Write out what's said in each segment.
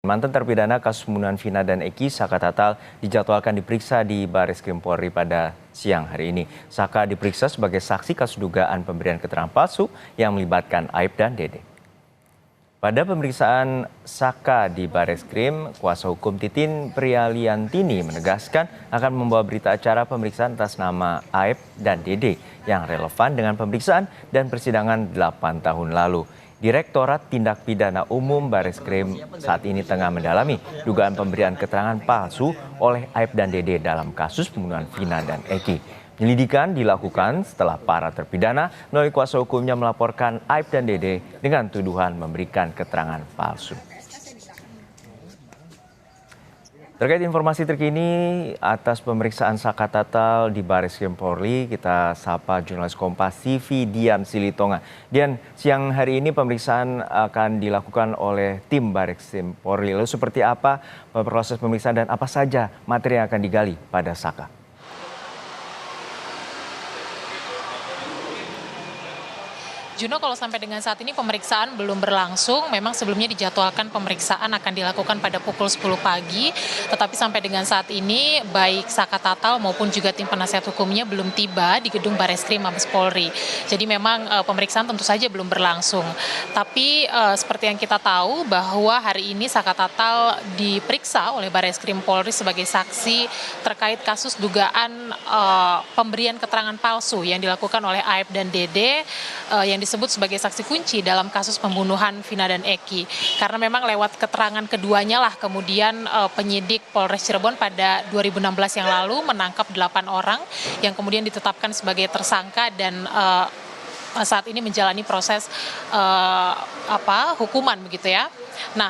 Mantan terpidana kasus pembunuhan Vina dan Eki, Saka Tatal, dijadwalkan diperiksa di Bareskrim Polri pada siang hari ini. Saka diperiksa sebagai saksi kasus dugaan pemberian keterangan palsu yang melibatkan Aib dan Dede. Pada pemeriksaan Saka di Bareskrim, kuasa hukum Titin Prialiantini menegaskan akan membawa berita acara pemeriksaan atas nama Aib dan Dede yang relevan dengan pemeriksaan dan persidangan 8 tahun lalu. Direktorat Tindak Pidana Umum Bareskrim saat ini tengah mendalami dugaan pemberian keterangan palsu oleh Aib dan Dede dalam kasus pembunuhan Vina dan Eki. Penyelidikan dilakukan setelah para terpidana melalui kuasa hukumnya melaporkan Aib dan Dede dengan tuduhan memberikan keterangan palsu. Terkait informasi terkini atas pemeriksaan Saka Tatal di Bareskrim Polri, kita sapa jurnalis Kompas TV Dian Silitonga. Dian, siang hari ini pemeriksaan akan dilakukan oleh tim Bareskrim Polri. Lalu seperti apa proses pemeriksaan dan apa saja materi yang akan digali pada Saka? Juno, kalau sampai dengan saat ini pemeriksaan belum berlangsung, memang sebelumnya dijadwalkan pemeriksaan akan dilakukan pada pukul 10 pagi, tetapi sampai dengan saat ini baik Saka Tatal maupun juga tim penasihat hukumnya belum tiba di gedung Bareskrim Mabes Polri. Jadi memang pemeriksaan tentu saja belum berlangsung. Tapi seperti yang kita tahu bahwa hari ini Saka Tatal diperiksa oleh Bareskrim Polri sebagai saksi terkait kasus dugaan pemberian keterangan palsu yang dilakukan oleh Aib dan Dede yang disebut sebagai saksi kunci dalam kasus pembunuhan Vina dan Eki. Karena memang lewat keterangan keduanya lah kemudian penyidik Polres Cirebon pada 2016 yang lalu menangkap 8 orang yang kemudian ditetapkan sebagai tersangka dan saat ini menjalani proses hukuman begitu ya. Nah,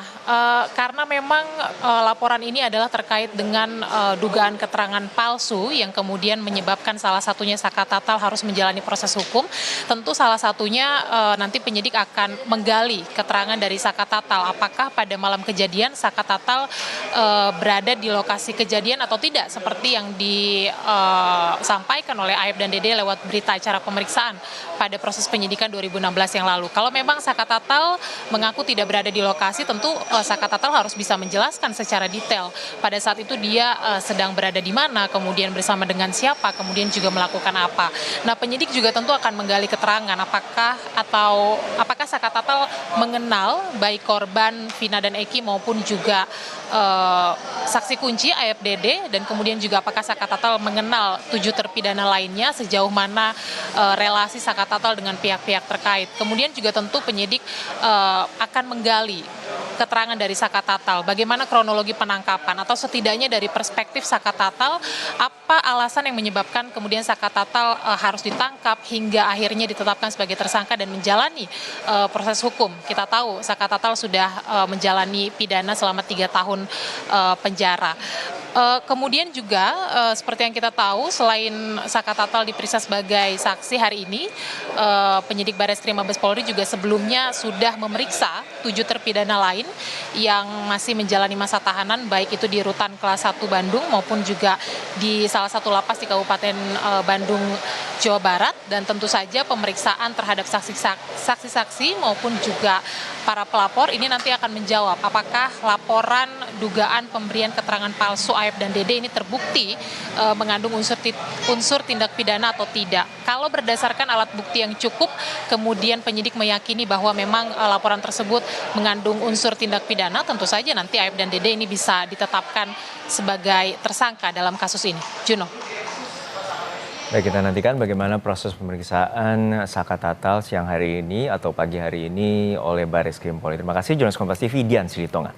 karena memang laporan ini adalah terkait dengan dugaan keterangan palsu yang kemudian menyebabkan salah satunya Saka Tatal harus menjalani proses hukum, tentu salah satunya nanti penyidik akan menggali keterangan dari Saka Tatal. Apakah pada malam kejadian Saka Tatal berada di lokasi kejadian atau tidak, seperti yang disampaikan oleh Aib dan Dede lewat berita acara pemeriksaan pada proses penyidikan 2016 yang lalu. Kalau memang Saka Tatal mengaku tidak berada di lokasi, tentu Saka Tatal harus bisa menjelaskan secara detail pada saat itu dia sedang berada di mana, kemudian bersama dengan siapa, kemudian juga melakukan apa. Nah, penyidik juga tentu akan menggali keterangan apakah Saka Tatal mengenal baik korban Vina dan Eki maupun juga saksi kunci Aib Dede, dan kemudian juga apakah Saka Tatal mengenal 7 terpidana lainnya, sejauh mana relasi Saka Tatal dengan pihak-pihak terkait. Kemudian juga tentu penyidik akan menggali keterangan dari Saka Tatal, bagaimana kronologi penangkapan atau setidaknya dari perspektif Saka Tatal, apa alasan yang menyebabkan kemudian Saka Tatal harus ditangkap hingga akhirnya ditetapkan sebagai tersangka dan menjalani proses hukum. Kita tahu Saka Tatal sudah menjalani pidana selama 3 tahun penjara. Kemudian juga seperti yang kita tahu, selain Saka Tatal diperiksa sebagai saksi hari ini, penyidik Bareskrim Mabes Polri juga sebelumnya sudah memeriksa 7 terpidana lain yang masih menjalani masa tahanan, baik itu di Rutan Kelas 1 Bandung maupun juga di salah satu lapas di Kabupaten Bandung, Jawa Barat. Dan tentu saja pemeriksaan terhadap saksi-saksi maupun juga para pelapor ini nanti akan menjawab apakah laporan dugaan pemberian keterangan palsu Aib dan Dede ini terbukti mengandung unsur tindak pidana atau tidak. Kalau berdasarkan alat bukti yang cukup, kemudian penyidik meyakini bahwa memang laporan tersebut mengandung unsur tindak pidana, tentu saja nanti Aib dan Dede ini bisa ditetapkan sebagai tersangka dalam kasus ini. Juno. Baik, kita nantikan bagaimana proses pemeriksaan Saka Tatal siang hari ini atau pagi hari ini oleh Bareskrim Polri. Terima kasih jurnalis Kompas TV Dian Silitonga.